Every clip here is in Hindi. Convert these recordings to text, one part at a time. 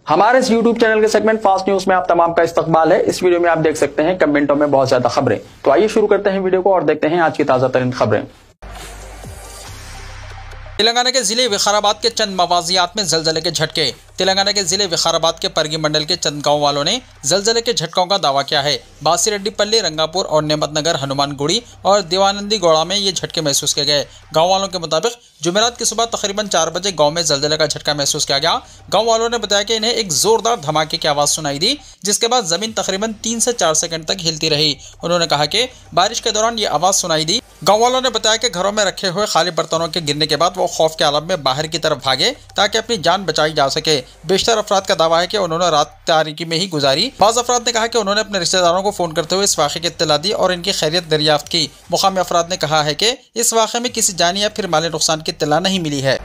हमारे इस YouTube चैनल के सेगमेंट फास्ट न्यूज में आप तमाम का इस्तकबाल है। इस वीडियो में आप देख सकते हैं कमेंटों में बहुत ज्यादा खबरें। तो आइए शुरू करते हैं वीडियो को और देखते हैं आज की ताजा तरीन खबरें। तेलंगाना के जिले विकाराबाद के चंद मवाजियात में जलजले के झटके। तेलंगाना के जिले विकाराबाद के परगी मंडल के चंद गांव वालों ने जलजले के झटकों का दावा किया है। बासीरेड्डीपल्ली, रंगापुर और नेमतनगर, हनुमानगुड़ी और देवानंदी गौड़ा में ये झटके महसूस किए गए। गांव वालों के मुताबिक जुमेरात की सुबह तकरीबन 4 बजे गांव में जलजले का झटका महसूस किया गया। गांव वालों ने बताया कि इन्हें एक जोरदार धमाके की आवाज़ सुनाई दी, जिसके बाद जमीन तकरीबन 3 से 4 सेकंड तक हिलती रही। उन्होंने कहा कि बारिश के दौरान ये आवाज़ सुनाई दी। गांव वालों ने बताया कि घरों में रखे हुए खाली बर्तनों के गिरने के बाद वो खौफ के आलम में बाहर की तरफ भागे ताकि अपनी जान बचाई जा सके। बेशतर अफराद का दावा है कि उन्होंने रात तारीकी में ही गुजारी। बाज़ अफराद ने कहा कि उन्होंने अपने रिश्तेदारों को फ़ोन करते हुए इस वाक़े की इत्तला दी और इनकी खैरियत दरियाफ्त की। मुकामी अफराद ने कहा है कि इस वाक़े में किसी जानी या फिर माली नुकसान की इत्तला नहीं मिली है।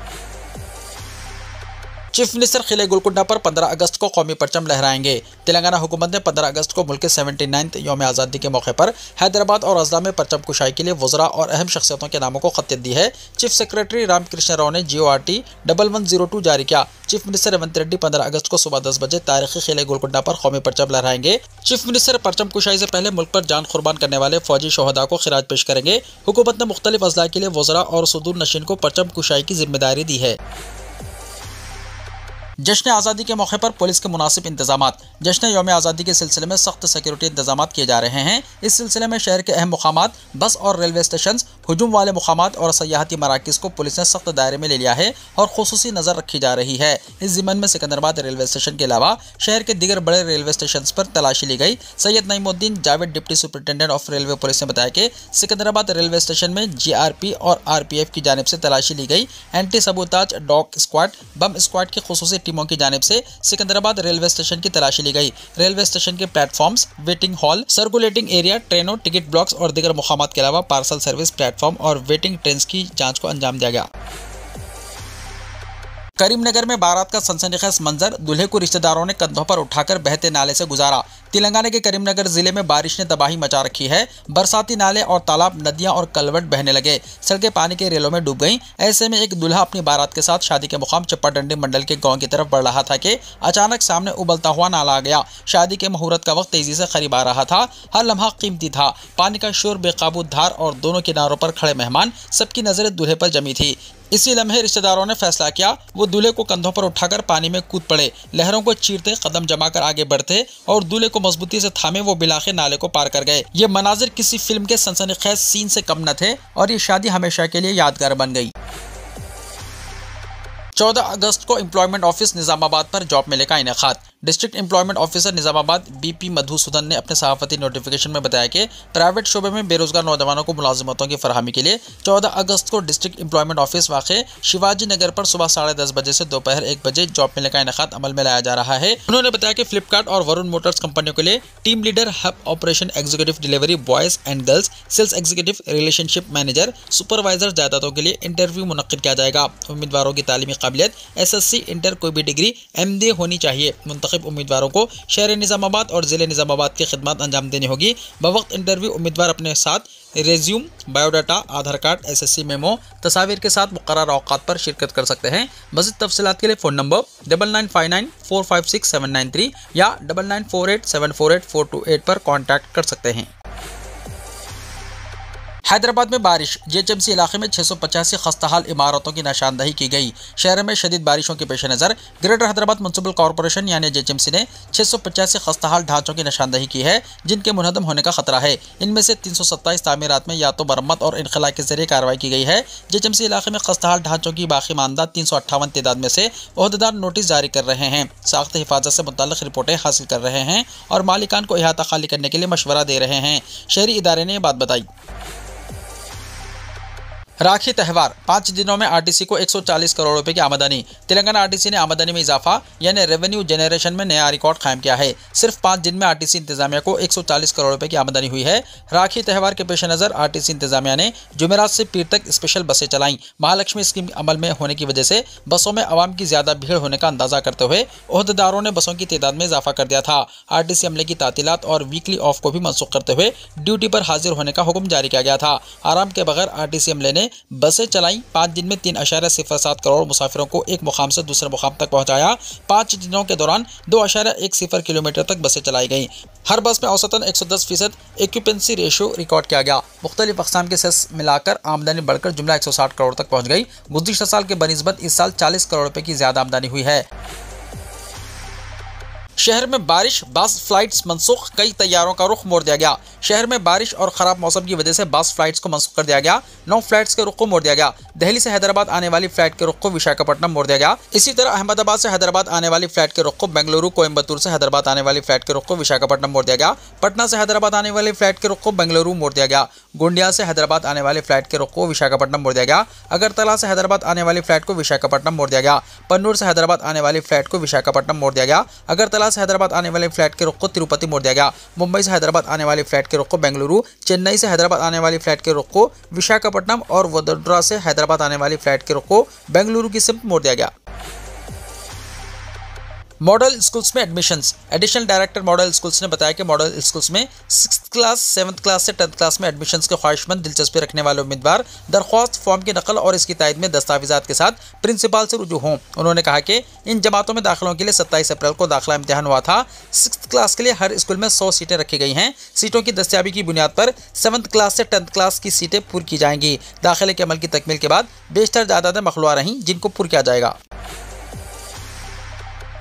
चीफ मिनिस्टर किले गोलकुंडा पर 15 अगस्त को कौमी परचम लहराएंगे। तेलंगाना हुकूमत ने 15 अगस्त को मुल्क के 79th यौम आज़ादी के मौके पर हैदराबाद और अजला में परचम कुशाई के लिए वज़रा और अहम शख्सियतों के नामों को खत दी है। चीफ सेक्रेटरी रामकृष्ण राव ने GORT 1102 जारी किया। चीफ मिनिस्टर रेवंत रेड्डी 15 अगस्त को सुबह 10 बजे तारीखी किले गोलकुंडा पर कौमी परचम लहराएंगे। चीफ मिनिस्टर परचम कुशाई से पहले मुल्क पर जान कुर्बान करने वाले फौजी शोहदा को खिराज पेश करेंगे। हुकूमत ने मुख्तलिफ अजला के लिए वज़रा और सुदूर नशीन को परचम कुशाई की जिम्मेदारी दी है। जश्न आज़ादी के मौके पर पुलिस के मुनासिब इंतजामात। जश्न यौम आज़ादी के सिलसिले में सख्त सिक्योरिटी इंतजामात किए जा रहे हैं। इस सिलसिले में शहर के अहम मुकामात, बस और रेलवे स्टेशन, हुजूम वाले मुकामात और सयाहती मराकिज़ को पुलिस ने सख्त दायरे में ले लिया है और खुसूसी नज़र रखी जा रही है। इस ज़िम्मन में सिकंदराबाद रेलवे स्टेशन के अलावा शहर के दीगर बड़े रेलवे स्टेशन पर तलाशी ली गई। Syed Naimuddin Javed, deputy superintendent of railway police ने बताया कि सिकंदराबाद रेलवे स्टेशन में GRP और RPF की जानिब से तलाशी ली गई। Anti sabotage dog squad, bomb squad की खुसूसी टीमों की जानिब से सिकंदराबाद रेलवे स्टेशन की तलाशी ली गई। रेलवे स्टेशन के platforms, waiting hall, circulating area, ट्रेनों, टिकट ब्लॉक्स और दीगर मुकामात के अलावा पार्सल सर्विस प्लेटफॉर्म और वेटिंग ट्रेन की जांच को अंजाम दिया गया। करीमनगर में बारात का सनसनीखेज मंजर, दूल्हे को रिश्तेदारों ने कंधों पर उठाकर बहते नाले से गुजारा। तेलंगाना के करीमनगर जिले में बारिश ने तबाही मचा रखी है। बरसाती नाले और तालाब, नदियां और कलवट बहने लगे। सड़कें पानी के रेलों में डूब गईं। ऐसे में एक दूल्हा अपनी बारात के साथ शादी के मुकाम चप्पाडंडी मंडल के गांव की तरफ बढ़ रहा था कि अचानक सामने उबलता हुआ नाला आ गया। शादी के मुहूर्त का वक्त तेजी से करीब आ रहा था। हर लम्हा कीमती था। पानी का शोर, बेकाबू धार और दोनों किनारों पर खड़े मेहमान, सबकी नजरें दूल्हे पर जमी थी। इसी लम्हे रिश्तेदारों ने फैसला किया, वो दूल्हे को कंधों पर उठाकर पानी में कूद पड़े। लहरों को चीरते, कदम जमाकर आगे बढ़ते और दूल्हे को मजबूती से थामे वो बिलाखे नाले को पार कर गए। ये मनाजिर किसी फिल्म के सनसनीखेज सीन से कम न थे और ये शादी हमेशा के लिए यादगार बन गई। 14 अगस्त को एम्प्लॉयमेंट ऑफिस निजामाबाद पर जॉब मेले का इनेकाद। District employment officer Nizamabad BP Madhusudan ने अपने सहाफती नोटिफिकेशन में बताया कि प्राइवेट शोबे में बेरोजगार नौजवानों को मुलाजिमतों की फरहमी के लिए 14 अगस्त को डिस्ट्रिक्ट एम्प्लॉयमेंट ऑफिस वाक़े शिवाजी नगर पर सुबह 10:30 बजे से दोपहर 1 बजे जॉब मेले का इनेकाद अमल में लाया जा रहा है। उन्होंने बताया कि फ्लिपकार्ट और वरुण मोटर्स कंपनियों के लिए team leader, hub operation executive delivery boys and girls, sales executive, relationship manager, supervisor जायदादों के लिए इंटरव्यू मुनक्किद किया जाएगा। उम्मीदवारों की तालीमी काबिलियत SSC, इंटर, कोई भी डिग्री, MDA होनी चाहिए। मुंतखब उम्मीदवारों को शहर निजामाबाद और जिले निजामाबाद की खिदमत अंजाम देनी होगी। बवक्त इंटरव्यू उम्मीदवार अपने साथ रेज्यूम, बायोडाटा, आधार कार्ड, SSC मेमो, तस्वीर के साथ मुकर्रर औकात पर शिरकत कर सकते हैं। मज़ीद तफसीलात के लिए फ़ोन नंबर 9959456793 या 9948748428 पर कॉन्टैक्ट कर सकते हैं। हैदराबाद में बारिश, GHMC इलाके में 685 खस्ताहाल इमारतों की निशानदही की गई। शहर में शदीद बारिशों के पेश नज़र ग्रेटर हैदराबाद म्युनिसिपल कॉरपोरेशन यानी GHMC ने 685 खस्ताहाल ढांचों की निशानदही की है, जिनके मुनहदम होने का खतरा है। इनमें से 327 तामीरात में या तो मरम्मत और इनखला के जरिए कार्रवाई की गई है। GHMC इलाके में खस्ताहाल ढांचों की बाकी मानदा 358 तादाद में से ओहदेदार नोटिस जारी कर रहे हैं, साख्त हिफाजत से मुतल्लिक रिपोर्टें हासिल कर रहे हैं और मालिकान को इहाता खाली करने के लिए मशवरा दे रहे हैं। शहरी इदारे ने यह बात बताई। राखी त्यौहार, 5 दिनों में RTC को 140 करोड़ रुपए की आमदनी। तेलंगाना RTC ने आमदनी में इजाफा यानी रेवेन्यू जनरेशन में नया रिकॉर्ड कायम किया है। सिर्फ 5 दिन में RTC इंतजामिया को 140 करोड़ रुपए की आमदनी हुई है। राखी त्यौहार के पेश नज़र RTC इंतजामिया ने जुमेरात से पीर तक स्पेशल बसें चलाईं। महालक्ष्मी स्कीम अमल में होने की वजह से बसों में आवाम की ज्यादा भीड़ होने का अंदाजा करते हुए ओहदेदारों ने बसों की तादाद में इजाफा कर दिया था। RTC अमले की तातीलात और वीकली ऑफ को भी मनसूख करते हुए ड्यूटी पर हाजिर होने का हुक्म जारी किया गया था। आराम के बगैर RTC अमले ने बसें चलाई। 5 दिन में 3.07 करोड़ मुसाफिरों को एक मुकाम से दूसरे मुकाम तक पहुंचाया। 5 दिनों के दौरान 2.10 किलोमीटर तक बसें चलाई गईं। हर बस में औसतन 110% एक्यूपेंसी रेशियो रिकॉर्ड किया गया। मुख्तलिफ अक़साम के सेस मिलाकर आमदनी बढ़कर जुमला 160 करोड़ तक पहुंच गई। गुज़िश्ता साल के बनिस्बत इस साल 40 करोड़ रुपए की ज्यादा आमदनी हुई है। शहर में बारिश, बस फ्लाइट्स मनसूख, कई तैयारों का रुख मोड़ दिया गया। शहर में बारिश और खराब मौसम की वजह से बस फ्लाइट्स को मनसूख कर दिया गया। 9 फ्लाइट्स के रुख को मोड़ दिया गया। दिल्ली से हैदराबाद आने वाली फ्लाइट के रुख को विशाखापट्टनम मोड़ दिया गया। इसी तरह अहमदाबाद से हैदराबाद आने वाली फ्लाइट के रुख को बेंगलुरु, कोयम्बतूर से हैदराबाद आने वाली फ्लाइट के रुख को विशाखापट्टनम मोड़ दिया गया। पटना से हैदराबाद आने वाली फ्लाइट के रुख को बेंगलुरु मोड़ दिया गया। गोंडिया से हैदराबाद आने वाली फ्लाइट के रुख को विशाखापट्टनम मोड़ दिया गया। अगरतला से हैदराबाद आने वाली फ्लाइट को विशाखापट्टनम मोड़ दिया गया। पन्नूर से हैदराबाद आने वाली फ्लाइट को विशाखापट्टनम मोड़ दिया गया। अगरतला से हैदराबाद आने वाली फ्लाइट के रुख को तिरुपति मोड़ दिया गया। मुंबई से हैदराबाद आने वाली फ्लाइट के रुख को बेंगलुरु, चेन्नई से हैदराबाद आने वाली फ्लाइट के रुख को विशाखापट्टनम और वडोदरा से हैदराबाद आने वाली फ्लाइट के रुख को बेंगलुरु की सिमत मोड़ दिया गया। मॉडल स्कूल्स में admissions. Additional director model schools ने बताया कि मॉडल स्कूल्स में 6th क्लास, 7th क्लास से 10th क्लास में एडमिशंस के ख्वाहिशमंद दिलचस्पी रखने वाले उम्मीदवार दरख्वास्त फॉर्म की नकल और इसकी तायद में दस्तावेजात के साथ प्रिंसिपल से रुजू हों। उन्होंने कहा कि इन जमातों में दाखिलों के लिए 27 अप्रैल को दाखिला इम्तिहान हुआ था। 6th क्लास के लिए हर स्कूल में 100 सीटें रखी गई हैं। सीटों की दस्तियाबी की बुनियाद पर 7th क्लास से 10th क्लास की सीटें पूरी की जाएंगी। दाखिले के अमल की तकमील के बाद बेशतर तादाद मखलूआ रहीं जिनको पूरा किया जाएगा।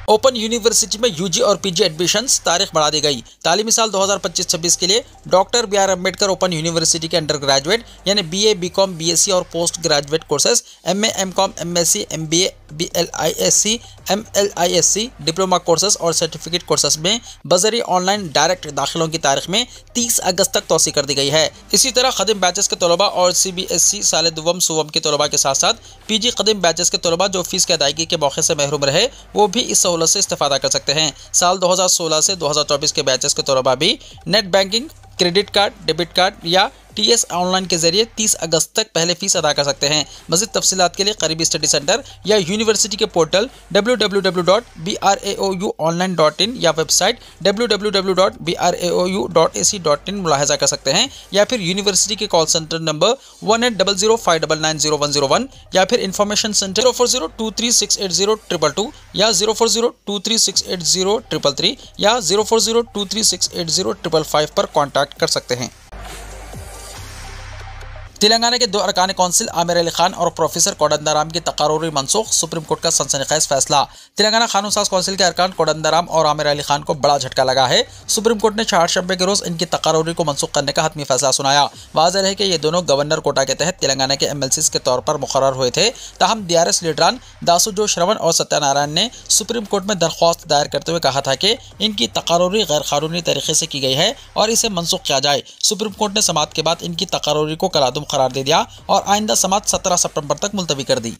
ओपन यूनिवर्सिटी में यूजी और पीजी एडमिशंस तारीख बढ़ा दी गई। तालीमी साल 2025-26 के लिए doctor B R Ambedkar open university के अंडर ग्रेजुएट यानी बीए, बीकॉम, बीएससी और postgraduate courses, MA, MCom, MSc, MBA, BLISc, MLISc, diploma courses और सर्टिफिकेट कोर्सेज में बजरी ऑनलाइन डायरेक्ट दाखिलों की तारीख में 30 अगस्त तक तौसी कर दी गई है। इसी तरह खदिम बैचेस के तलबा और CBSE साल दुवम सुवम के तलबा के साथ साथ पीजी खदिम बैचेस के तलबा जो फीस की अदायगी के मौके से महरूम रहे वो भी इस सहूलत से इस्तेफादा कर सकते हैं। साल 2016 से 2024 के बैचेस के तलबा भी net banking, credit card, debit card या TS ऑनलाइन के जरिए 30 अगस्त तक पहले फीस अदा कर सकते हैं। मज़ीद तफसीलात के लिए करीबी स्टडी सेंटर या यूनिवर्सिटी के पोर्टल www.braoonline.in या वेबसाइट www.braou.ac.in मुलाहजा कर सकते हैं या फिर यूनिवर्सिटी के कॉल सेंटर नंबर 1800599001 या फिर इंफॉर्मेशन सेंटर 04023680222 या 04023680333 या 04023680555 पर कॉन्टैक्ट कर सकते हैं। तेलंगाना के 2 अरकान कौंसिल आमिर अली खान और प्रोफेसर कोदंडाराम की तकर्री मनसूख, सुप्रीम कोर्ट का सनसनीखेज फैसला। तेलंगाना कानून साज कौंसिल के अरकान कोदंडाराम और आमिर अली खान को बड़ा झटका लगा है। सुप्रीम कोर्ट ने 4 शंबे के रोज इनकी तकर्री को मनसूख करने का हतमी फैसला सुनाया। वाज़ेह है कि ये दोनों गवर्नर कोटा के तहत तेलंगाना के MLCs के तौर पर मुकर्रर हुए थे। ताहम DRS लीडरान दासुजो श्रवण और सत्यनारायण ने सुप्रीम कोर्ट में दरख्वास्त दायर करते हुए कहा था कि इनकी तकर्री गैर कानूनी तरीके से की गई है और इसे मनसूख किया जाए। सुप्रीम कोर्ट ने समाअत के बाद इनकी तकर्री को कलादुम करार दे दिया और आइंदा समाअत 17 सितंबर तक मुलतवी कर दी।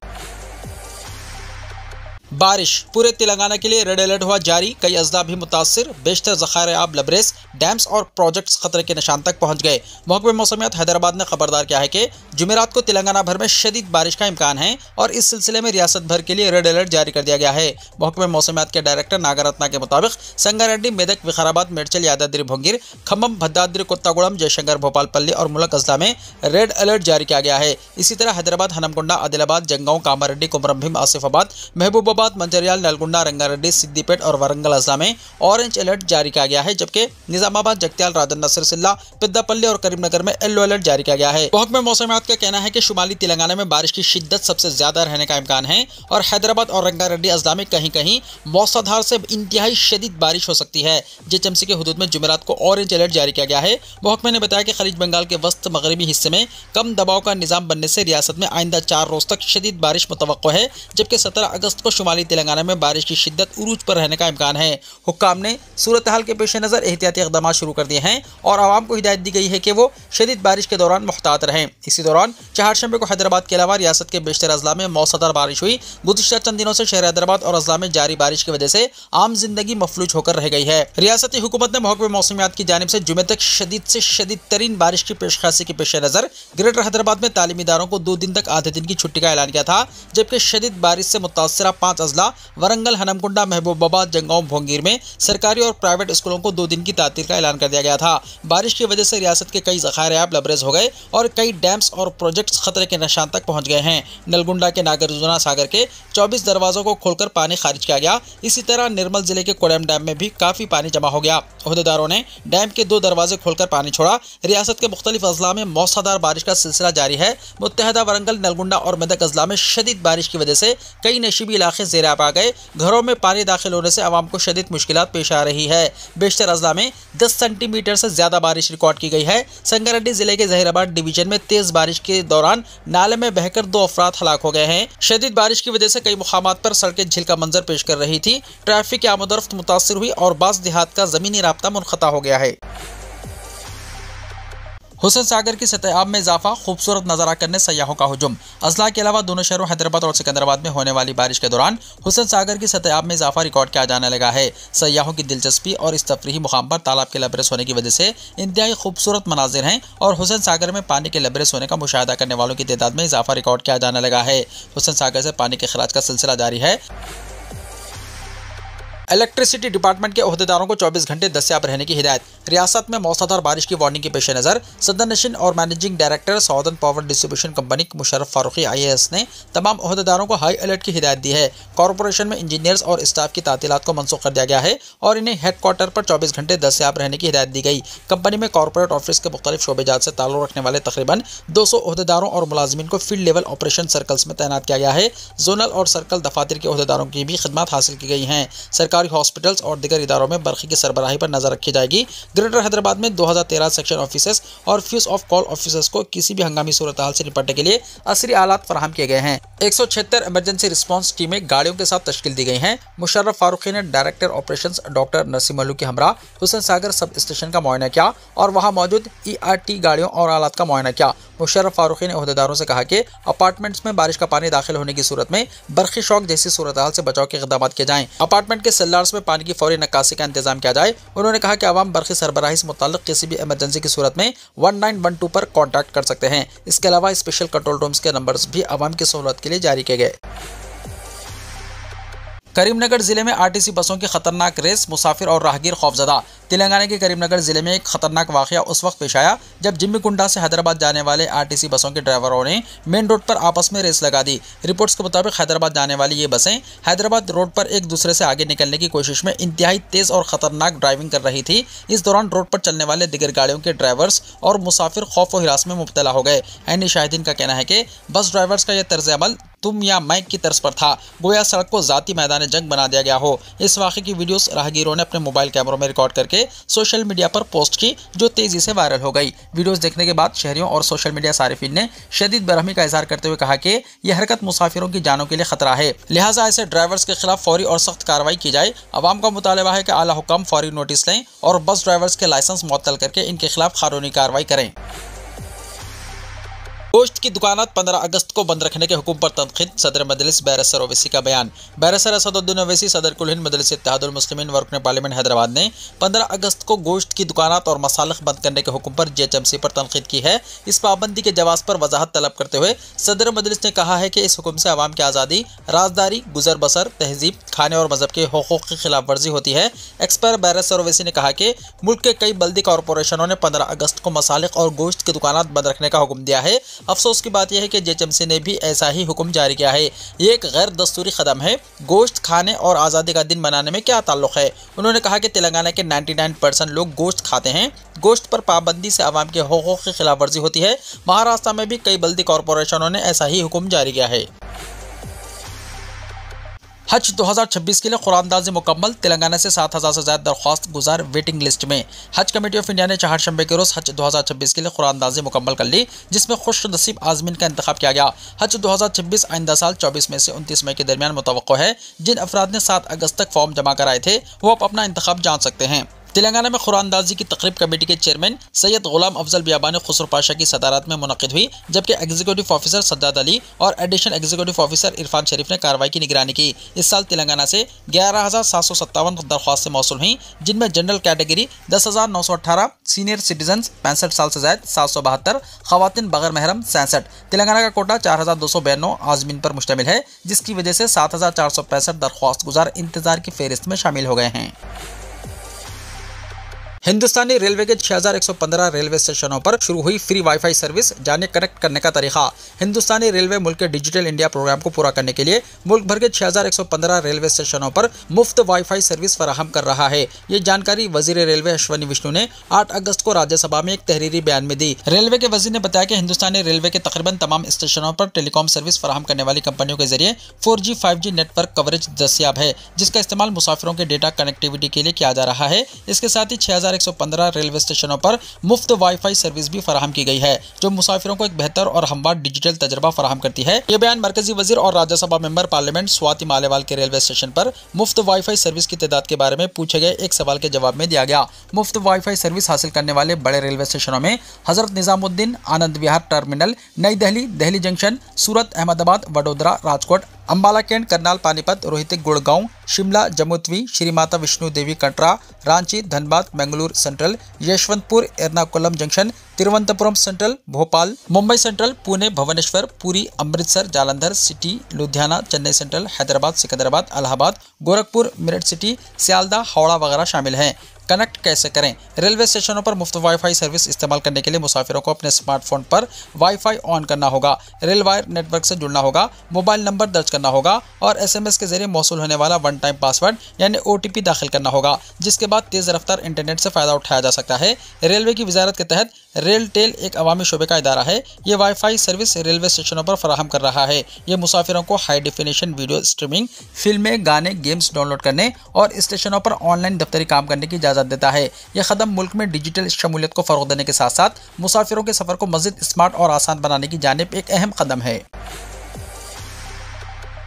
बारिश, पूरे तेलंगाना के लिए रेड अलर्ट हुआ जारी। कई अजला भी मुतासिर, बेशतर ज़खायर आब लबरेज, डैम्स और प्रोजेक्ट्स खतरे के निशान तक पहुंच गए। महकमे मौसमियात हैदराबाद ने खबरदार किया है कि जुमेरात को तेलंगाना भर में शदीद बारिश का इम्कान है और इस सिलसिले में रियासत भर के लिए रेड अलर्ट जारी कर दिया गया है। महकमे मौसमियात के डायरेक्टर नागरत्ना के मुताबिक संगारेड्डी, मेदक, विकाराबाद, मेडचल, यादाद्री भोंगिर, खम्मम, भद्राद्री कोत्तागुड़म, जयशंकर, भोपालपल्ली और मुलक अजला में रेड अलर्ट जारी किया गया है। इसी तरह हैदराबाद, हनमकुंडा, आदिलाबाद, जंगांव, कामारेड्डी, कुमरमभीम, आसिफाबाद, महबूबाबाद, मंचिर्याल, नलगुंडा, रंगारेड्डी, सिद्दीपेट और वरंगल अजला में ऑरेंज अलर्ट जारी किया गया है, जबकि निजामाबाद, जगत्याल, राजन, सिरसिल्ला, पेद्दापल्ली और करीमनगर में येलो अलर्ट जारी किया गया है। महकमे मौसमियात का कहना है कि शुमाली तेलंगाना में बारिश की शिद्दत सबसे ज्यादा रहने का इम्कान है और हैदराबाद और रंगारेड्डी अजला में कहीं कहीं मौसलाधार से इंतहाई शदीद बारिश हो सकती है। JHMC के हुदूद में जुमेरात को ऑरेंज अलर्ट जारी किया गया है। महकमे ने बताया कि खलीज बंगाल के वस्त मगरबी हिस्से में कम दबाव का निजाम बनने से रियासत में आइंदा 4 रोज तक शदीद बारिश मुतवक्को है, जबकि 17 अगस्त को शुमाली तेलंगाना में बारिश की शिद्दत उरूज पर रहने का इम्कान है। हुक्काम ने सूरत हाल के पेश नज़र एहतियाती इक़दाम शुरू कर दिए हैं और आवाम को हिदायत दी गई है कि वो शदीद बारिश के दौरान मुहतात रहें। इसी दौरान 4 शंबे को हैदराबाद के अलावा रियासत के बेशतर अजला में मौसलाधार बारिश हुई। गुज़िश्ता चंद दिनों से शहर हैदराबाद और अजला में जारी बारिश की वजह से आम जिंदगी मफलूज होकर रह गई है। रियासती हुकूमत ने महकमे मौसमियात की जानिब से जुमे तक शदीद से शदीद तरीन बारिश की पेशकशी के पेश नज़र ग्रेटर हैदराबाद में तालीमी इदारों को 2 दिन तक आधे दिन की छुट्टी का ऐलान किया था, जबकि शदीद बारिश से मुतासरा 5 5 अजला वरंगल, हनमकुंडा, महबूबाबाद, जंगांव, भोंगीर में सरकारी और प्राइवेट स्कूलों को 2 दिन की तातील का ऐलान कर दिया गया था। बारिश की वजह से रियासत के कई ज़खायर-ए-आब लबरेज हो गए और कई डैम्स और प्रोजेक्ट्स खतरे के निशान तक पहुंच गए हैं। नलगुंडा के नागार्जुना सागर के 24 दरवाजों को खोलकर पानी खारिज किया गया। इसी तरह निर्मल जिले के कोडैम डैम में भी काफी पानी जमा हो गया। ओहदेदारों ने डैम के 2 दरवाजे खोलकर पानी छोड़ा। रियासत के मुख्तलिफ अजला में मौसलाधार बारिश का सिलसिला जारी है। मुत्तहदा वरंगल, नलगुंडा और मेदक अजला में शदीद बारिश की वजह से कई नशीबी इलाके ज़ेर-आब आ गए। घरों में पानी दाखिल होने से आवाम को शदीद मुश्किलात पेश आ रही है। बेशतर अजला में 10 सेंटीमीटर से ज्यादा बारिश रिकॉर्ड की गई है। संगारेड्डी जिले के जहीराबाद डिवीजन में तेज बारिश के दौरान नाले में बहकर 2 अफराद हलाक हो गए हैं। शदीद बारिश की वजह से कई मुकामात पर सड़कें झील का मंजर पेश कर रही थी। ट्रैफिक की आमदोरफ्त मुतासिर हुई और बाज़ देहात का ज़मीनी राब्ता मुनक़ता हो गया है। हुसैन सागर की सतह आब में इजाफा, खूबसूरत नज़ारा करने सयाहों का हुजूम। अजला के अलावा दोनों शहरों हैदराबाद और सिकंदराबाद में होने वाली बारिश के दौरान हुसैन सागर की सतह आब में इजाफा रिकॉर्ड किया जाने लगा है। सयाहों की दिलचस्पी और इस तफरीही मुकाम पर तालाब के लबरेज होने की वजह से इंतहाई खूबसूरत मनाजिर हैं और हुसैन सागर में पानी के लबरेज होने का मुशाहिदा करने वालों की तादाद में इजाफा रिकॉर्ड किया जाने लगा है। हुसैन सागर से पानी के खराज का सिलसिला जारी है। इलेक्ट्रिसिटी डिपार्टमेंट के ओहदेदारों को 24 घंटे दस्तयाब रहने की हिदायत। रियासत में मौसलाधार बारिश की वार्निंग के पेश नज़र सदर नशीन और managing director southern power distribution company Musharraf Farooqui IAS ने तमाम ओहदेदारों को हाई अलर्ट की हिदायत दी है। कॉरपोरेशन में इंजीनियर्स और स्टाफ की तातीलात को मनसूख कर दिया गया है और इन्हें हेडक्वार्टर पर 24 घंटे दस्तयाब रहने की हिदायत दी गई। कंपनी में कॉरपोरेट ऑफिस के मुख्तलिफ शोबेजात से ताल्लुक़ रखने वाले तकरीबन 200 ओहदेदारों और मुलाजिमीन को फील्ड लेवल ऑपरेशन सर्कल्स में तैनात किया गया है। जोनल और सर्कल दफातर के ओहदेदारों की भी खिदमत हासिल की गई हैं। सरकारी हॉस्पिटल्स और दीगर इदारों में बरक़ी की सरबराही पर नजर रखी जाएगी। ग्रेटर हैदराबाद में 2013 सेक्शन ऑफिसर्स और फ्यूज ऑफ कॉल ऑफिसर्स को किसी भी हंगामी सूरत हाल से निपटने के लिए असरी आलात फराहम किए गए हैं। 176 इमरजेंसी रिस्पांस टीमें गाड़ियों के साथ तश्कील दी गई हैं। मुशर्रफ फारूकी ने डायरेक्टर ऑपरेशंस डॉक्टर नसीम अल्लू के हमरा हुसैन सागर सब स्टेशन का मुआयना किया और वहां मौजूद ERT गाड़ियों और आलात का मुआयना किया। मुशर्रफ फारूकी ने ओहदेदारों से कहा कि अपार्टमेंट्स में बारिश का पानी दाखिल होने की सूरत में बरक़ी शॉक जैसी सूरत हाल से बचाव के इक़दाम किए जाएं। अपार्टमेंट के सेल्लार्स में पानी की फौरी नक्कासी का इंतजाम किया जाए। उन्होंने कहा कि आवाम बरक़ी सरबराही से मुताल्लिक़ किसी भी इमरजेंसी की सूरत में 1912 पर कॉन्टैक्ट कर सकते हैं। इसके अलावा स्पेशल कंट्रोल रूम्स के नंबर्स भी आवाम की सहूलत के लिए जारी किए गए। करीमनगर जिले में RTC बसों की खतरनाक रेस, मुसाफिर और राहगीर खौफजदा। तेलंगाना के करीमनगर जिले में एक खतरनाक वाक़या उस वक्त पेश आया जब जिम्मीकुंडा से हैदराबाद जाने वाले RTC बसों के ड्राइवरों ने मेन रोड पर आपस में रेस लगा दी। रिपोर्ट्स के मुताबिक हैदराबाद जाने वाली ये बसें हैदराबाद रोड पर एक दूसरे से आगे निकलने की कोशिश में इंतहाई तेज़ और ख़तरनाक ड्राइविंग कर रही थी। इस दौरान रोड पर चलने वाले दिगर गाड़ियों के ड्राइवर्स और मुसाफिर खौफ और हिरास में मुब्तला हो गए। ऐनी शाहिदीन का कहना है कि बस ड्राइवर्स का यह तर्ज अमल तुम या मैं की तर्ज पर था, गोया सड़क को ज़ाती मैदान जंग बना दिया गया हो। इस वाक़े की वीडियोस राहगीरों ने अपने मोबाइल कैमरों में रिकॉर्ड करके सोशल मीडिया पर पोस्ट की, जो तेज़ी से वायरल हो गई। वीडियोस देखने के बाद शहरियों और सोशल मीडिया सारिफिन ने शदीद बेरहमी का इजहार करते हुए कहा कि यह हरकत मुसाफिरों की जानों के लिए खतरा है, लिहाजा ऐसे ड्राइवर्स के खिलाफ फौरी और सख्त कार्रवाई की जाए। अवाम का मुतालबा है कि आला हुक्म फौरी नोटिस लें और बस ड्राइवर्स के लाइसेंस मुअत्तल करके इनके खिलाफ कानूनी कार्रवाई करें। गोश्त की दुकानात 15 अगस्त को बंद रखने के हुक्म पर तनकीद, सदर मजलिस बैरिस्टर ओवैसी का बयान। बैरिस्टर असदुद्दीन ओवैसी सदर कुल हिंद मजलिस इत्तेहादुल मुस्लिमीन व रुकन पार्लियामेंट हैदराबाद ने 15 अगस्त को गोश्त की दुकानात और मसालिख बंद करने के हुक्म पर GHMC पर तनकीद की है। इस पाबंदी के जवाब पर वजाहत तलब करते हुए सदर मजलिस ने कहा है कि इस हुक्म से आवाम की आज़ादी, राजदारी, गुजर बसर, तहजीब, खाने और मजहब के हुकूक की खिलाफ वर्जी होती है। एक्सपर्ट बैरिस्टर ओवैसी ने कहा कि मुल्क के कई बल्दी कॉरपोरेशनों ने 15 अगस्त को मसालिख और गोश्त की दुकानात बंद रखने का हुक्म दिया है। अफसोस की बात यह है कि GHMC ने भी ऐसा ही हुक्म जारी किया है। ये एक गैर दस्तूरी कदम है। गोश्त खाने और आज़ादी का दिन मनाने में क्या ताल्लुक़ है। उन्होंने कहा कि तेलंगाना के 99% लोग गोश्त खाते हैं। गोश्त पर पाबंदी से आवाम के हुकूक की खिलाफ वर्जी होती है। महाराष्ट्र में भी कई बल्दी कॉरपोरेशनों ने ऐसा ही हुक्म जारी किया है। हज 2026 के लिए कुरानदाजी मुकम्मल, तेलंगाना से 7000 से ज़्यादा दरख्वास्त गुजार वेटिंग लिस्ट में। हज कमेटी ऑफ इंडिया ने 4 शंबे के रोज़ हज 2026 के लिए कुरानदाजी मुकम्मल कर ली, जिसमें खुश नसीब आज़मीन का इंतखाब किया गया। हज 2026 आइंदा साल 24 मई से 29 मई के दरमियान मुतवक्को है। जिन अफराद ने 7 अगस्त तक फॉर्म जमा कराए थे वो अब अपना इंतखाब जान सकते हैं। तेलंगाना में खुरानंदाजी की तकरीब कमेटी के चेयरमैन सैयद गुलाम अफजल बियाबान खुसरो पाशा की सदारत में मुनक़िद हुई, जबकि एग्जीक्यूटिव ऑफिसर सज्जाद अली और एडिशनल एग्जीक्यूटिव ऑफिसर इरफान शरीफ ने कार्रवाई की निगरानी की। इस साल तेलंगाना से 11,757 दरख्वास्तें मौसूल हुई, जिनमें जनरल कैटेगरी 10,918, सीनियर सिटीजन 65 साल से ज़ायद 772, खवातीन बगैर महरम 67। तेलंगाना का कोटा 4,292 आज़मीन पर मुश्तमिल है, जिसकी वजह से 7,465 दरख्वास्त गुजार इंतजार की फहरिस्त में शामिल हो गए हैं। हिंदुस्तानी रेलवे के 6,115 रेलवे स्टेशनों पर शुरू हुई फ्री वाईफाई सर्विस, जाने कनेक्ट करने का तरीका। हिंदुस्तानी रेलवे मुल्क के डिजिटल इंडिया प्रोग्राम को पूरा करने के लिए मुल्क भर के 6,115 रेलवे स्टेशनों पर मुफ्त वाईफाई सर्विस फराहम कर रहा है। ये जानकारी वजीर रेलवे अश्विनी विष्णु ने 8 अगस्त को राज्यसभा में एक तहरीरी बयान में दी। रेलवे के वजीर ने बताया कि हिंदुस्तानी रेलवे के तकरीबन तमाम स्टेशनों पर टेलीकॉम सर्विस फराहम करने वाली कंपनियों के जरिए 4G 5G नेटवर्क कवरेज दस्तियाब है, जिसका इस्तेमाल मुसाफिरों के डेटा कनेक्टिविटी के लिए किया जा रहा है। इसके साथ ही 6,115 रेलवे स्टेशनों पर मुफ्त वाईफाई सर्विस भी फराहम की गई है, जो मुसाफिरों को एक बेहतर और हमवार डिजिटल तजर्बा फराहम करती है। ये बयान मरकजी वजीर और राज्यसभा मेंबर पार्लियामेंट स्वाति मालेवाल के रेलवे स्टेशन पर मुफ्त वाईफाई सर्विस की तादाद के बारे में पूछे गए एक सवाल के जवाब में दिया गया। मुफ्त वाईफाई सर्विस हासिल करने वाले बड़े रेलवे स्टेशनों में हजरत निजामुद्दीन, आनंद विहार टर्मिनल, नई दिल्ली, दिल्ली जंक्शन, सूरत, Ahmedabad, Vadodara, Rajkot, Ambala cantt, Karnal, Panipat, Rohtak, Gurgaon, Shimla, Jammu Tawi, Shri Mata Vaishno Devi Katra, Ranchi, Dhanbad, Mangalore central, Yesvantpur, Ernakulam junction, Thiruvananthapuram central, Bhopal, Mumbai central, Pune, Bhubaneswar, Puri, Amritsar, Jalandhar city, Ludhiana, Chennai central, Hyderabad, Secunderabad, Allahabad, Gorakhpur, Meerut city, Sealdah, Howrah वगैरह शामिल हैं। कनेक्ट कैसे करें? रेलवे स्टेशनों पर मुफ्त वाईफाई सर्विस इस्तेमाल करने के लिए मुसाफिरों को अपने स्मार्टफोन पर वाईफाई ऑन करना होगा, रेल वायर नेटवर्क से जुड़ना होगा, मोबाइल नंबर दर्ज करना होगा और SMS के जरिए मौसूल होने वाला वन टाइम पासवर्ड यानी OTP दाखिल करना होगा, जिसके बाद तेज़ रफ्तार इंटरनेट से फ़ायदा उठाया जा सकता है। रेलवे की वजारत के तहत रेल टेल एक अवामी शोबे का इदारा है। ये वाईफाई सर्विस रेलवे स्टेशनों पर फराहम कर रहा है। ये मुसाफिरों को हाई डेफिनेशन वीडियो स्ट्रीमिंग, फिल्में, गाने, गेम्स डाउनलोड करने और स्टेशनों पर ऑनलाइन दफ्तरी काम करने की इजाज़त देता है। यह कदम मुल्क में डिजिटल शमूलियत को फ़रोग़ देने के साथ साथ मुसाफिरों के सफ़र को मज़ीद स्मार्ट और आसान बनाने की जानिब एक अहम कदम है।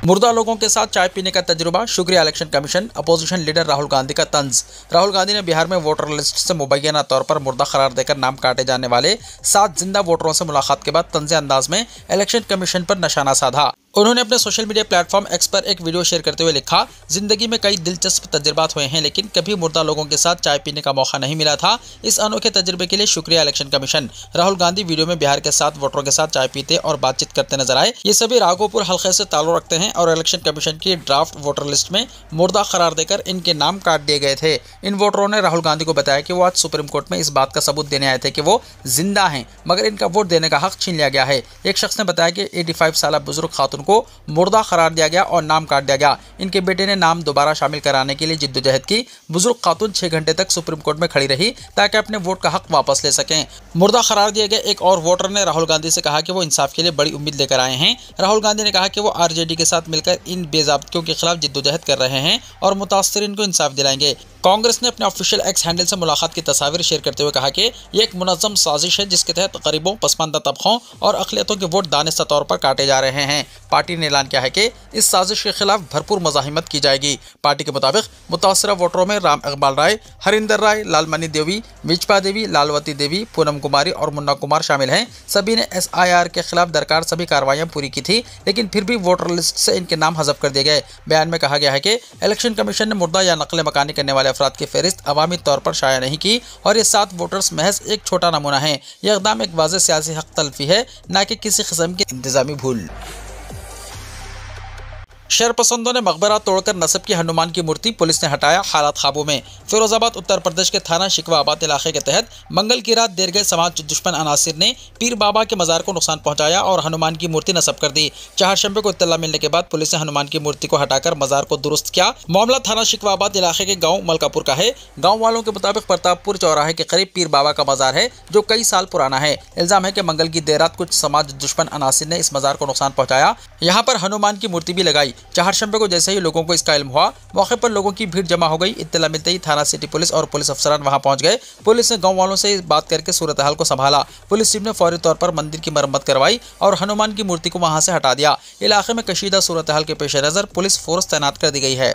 मुर्दा लोगों के साथ चाय पीने का तजुर्बा, शुक्रिया election commission. Opposition leader Rahul Gandhi का तंज। राहुल गांधी ने बिहार में वोटर लिस्ट से मुबैना तौर पर मुर्दा करार देकर नाम काटे जाने वाले 7 जिंदा वोटरों से मुलाकात के बाद तंज़े अंदाज में इलेक्शन कमीशन पर निशाना साधा। उन्होंने अपने सोशल मीडिया प्लेटफॉर्म एक्स पर एक वीडियो शेयर करते हुए लिखा, जिंदगी में कई दिलचस्प तजुर्बात हुए हैं, लेकिन कभी मुर्दा लोगों के साथ चाय पीने का मौका नहीं मिला था। इस अनोखे तजुर्बे के लिए शुक्रिया election commission. Rahul Gandhi video में बिहार के 7 वोटरों के साथ चाय पीते और बातचीत करते नजर आए। ये सभी राघोपुर हल्के से ताल्लुक रखते हैं और इलेक्शन कमीशन की ड्राफ्ट वोटर लिस्ट में मुर्दा करार देकर इनके नाम काट दिए गए थे। इन वोटरों ने राहुल गांधी को बताया कि वो आज सुप्रीम कोर्ट में इस बात का सबूत देने आए थे कि वो जिंदा हैं, मगर इनका वोट देने का हक छीन लिया गया है। एक शख्स ने बताया कि 85 साल बुजुर्ग खातून को मुर्दा करार दिया गया और नाम काट दिया गया। इनके बेटे ने नाम दोबारा शामिल कराने के लिए जिद्दोजहद की। बुजुर्ग खातून 6 घंटे तक सुप्रीम कोर्ट में खड़ी रही ताकि अपने वोट का हक वापस ले सकें। मुर्दा करार दिए गए एक और वोटर ने राहुल गांधी से कहा कि वो इंसाफ के लिए बड़ी उम्मीद लेकर आए हैं। राहुल गांधी ने कहा कि वो RJD के साथ मिलकर इन बेज़ाब्तियों के खिलाफ जिद्दोजहद कर रहे हैं और मुतासरीन को इंसाफ दिलाएंगे। कांग्रेस ने अपने ऑफिशियल एक्स हैंडल से मुलाकात की तस्वीर शेयर करते हुए कहा कि ये एक मुनज़्ज़म साजिश है जिसके तहत गरीबों, पसमानदा तबकों और अक़लियतों के वोट दानिस्ता तौर पर काटे जा रहे हैं। पार्टी ने ऐलान किया है कि इस साजिश के खिलाफ भरपूर मज़ाहिमत की जाएगी। पार्टी के मुताबिक मुतासरा वोटरों में राम इकबाल राय, हरिंदर राय, लालमणि देवी, विजपा देवी, लालवती देवी, पूनम कुमारी और मुन्ना कुमार शामिल हैं। सभी ने SIR के खिलाफ दरकार सभी कार्रवाइयाँ पूरी की थी, लेकिन फिर भी वोटर लिस्ट से इनके नाम हज़फ कर दिए गए। बयान में कहा गया है कि इलेक्शन कमीशन ने मुर्दा या नकल मकानी करने वाले अफराद की फहरिस्त अवामी तौर पर शाया नहीं की और ये 7 वोटर्स महज एक छोटा नमूना है। यह इक़दाम एक वाज़ेह सियासी हक तलफी है, न कि किसी किस्म की इंतज़ामी भूल। शरपसंदों ने मकबरा तोड़कर नसब की हनुमान की मूर्ति, पुलिस ने हटाया, हालात काबू में। फिरोजाबाद उत्तर प्रदेश के थाना शिकवाबाद इलाके के तहत मंगल की रात देर गए समाज दुश्मन अनासिर ने पीर बाबा के मज़ार को नुकसान पहुंचाया और हनुमान की मूर्ति नसब कर दी। चारशंबे को इत्तला मिलने के बाद पुलिस ने हनुमान की मूर्ति को हटाकर मज़ार को दुरुस्त किया। मामला थाना शिकवाबाद इलाके के गाँव मलकापुर का है। गाँव वालों के मुताबिक प्रतापपुर चौराहे के करीब पीर बाबा का मज़ार है जो कई साल पुराना है। इल्जाम है कि मंगल की देर रात कुछ समाज दुश्मन अनासिर ने इस मज़ार को नुकसान पहुंचाया। यहाँ पर हनुमान की मूर्ति भी लगाई। चारशंबे को जैसे ही लोगों को इसका इल्म हुआ, मौके पर लोगों की भीड़ जमा हो गई। इत्तला मिलते ही थाना सिटी पुलिस और पुलिस अफसरान वहां पहुंच गए। पुलिस ने गांव वालों से बात करके सूरत हाल को संभाला। पुलिस टीम ने फौरी तौर पर मंदिर की मरम्मत करवाई और हनुमान की मूर्ति को वहां से हटा दिया। इलाके में कशीदा सूरत हाल के पेश नज़र पुलिस फोर्स तैनात कर दी गई है।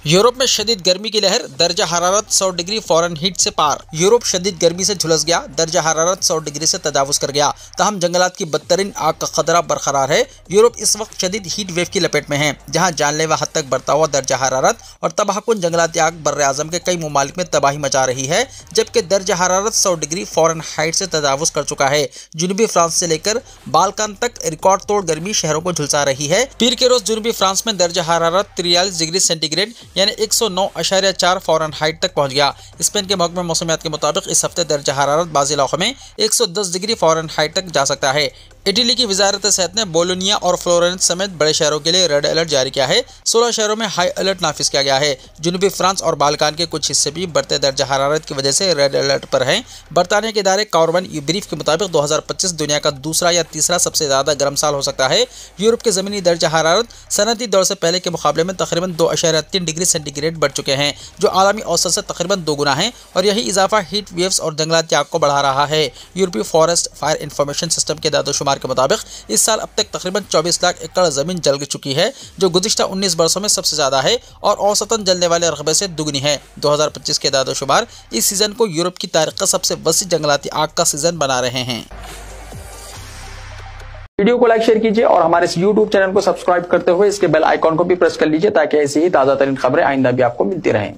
यूरोप में शदीद गर्मी की लहर, दर्जा हरारत 100 डिग्री फ़ारेनहीट से पार। यूरोप शदीद गर्मी से झुलस गया, दर्जा हरारत 100 डिग्री से तजावुज कर गया। ताहम जंगलात की बदतरीन आग का खतरा बरकरार है। यूरोप इस वक्त शदीद हीट वेव की लपेट में है, जहां जानलेवा हद तक बढ़ता हुआ दर्जा हरारत और तबाहकुन जंगलाती आग बर्रे आज़म के कई ममालिक में तबाही मचा रही है, जबकि दर्जा हरारत 100 डिग्री फ़ारेनहाइट से तजावुज कर चुका है। जुनूबी फ्रांस से लेकर बाल्कान तक रिकॉर्ड तोड़ गर्मी शहरों को झुलसा रही है। पीर के रोज जुनूबी फ्रांस में दर्जा हरारत 43 डिग्री सेंटीग्रेड यानी 109.4 फ़ारेनहाइट तक पहुंच गया। स्पेन के महकमे मौसमियात के मुताबिक इस हफ्ते दर्जा हरारत बाज़ इलाकों में 110 डिग्री फ़ारेनहाइट तक जा सकता है। इटली की वजारत सेहत ने बोलोनिया और फ्लोरेंस समेत बड़े शहरों के लिए रेड अलर्ट जारी किया है। 16 शहरों में हाई अलर्ट नाफिज किया गया है। जुनूबी फ्रांस और बाल्कान के कुछ हिस्से भी बढ़ते दर्जा हरारत की वजह से रेड अलर्ट पर हैं। बरतानिया के इदारे कार्बन ब्रीफ के मुताबिक 2025 दुनिया का दूसरा या तीसरा सबसे ज़्यादा गर्म साल हो सकता है। यूरोप के ज़मीनी दर्जा हरारत सनती दौर से पहले के मुकाबले में तकरीबन 2.3 डिग्री सेंटीग्रेड बढ़ चुके हैं, जो आलमी औसत से तकरीबन 2 गुना है, और यही इजाफा हीट वेव्स और जंगलाती आग को बढ़ा रहा है। यूरोपीय फॉरेस्ट फायर इंफॉर्मेशन सिस्टम के दादोशुमार के मुताबिक इस साल अब तक तकरीबन 24 लाख एकड़ जमीन जल चुकी है, जो गुज़िश्ता 19 बरसों में सबसे ज़्यादा है और औसतन जलने वाले रकबे से दुगनी है। 2025 के दादोशुमार इस सीज़न को यूरोप की तारीख का सबसे वसी जंगलाती आग का सीज़न बना रहे हैं। वीडियो को लाइक शेयर कीजिए और हमारे इस YouTube चैनल को सब्सक्राइब करते हुए इसके बेल आइकॉन को भी प्रेस कर लीजिए, ताकि ऐसी ही ताज़ा तरीन खबरें आइंदा भी आपको मिलती रहें।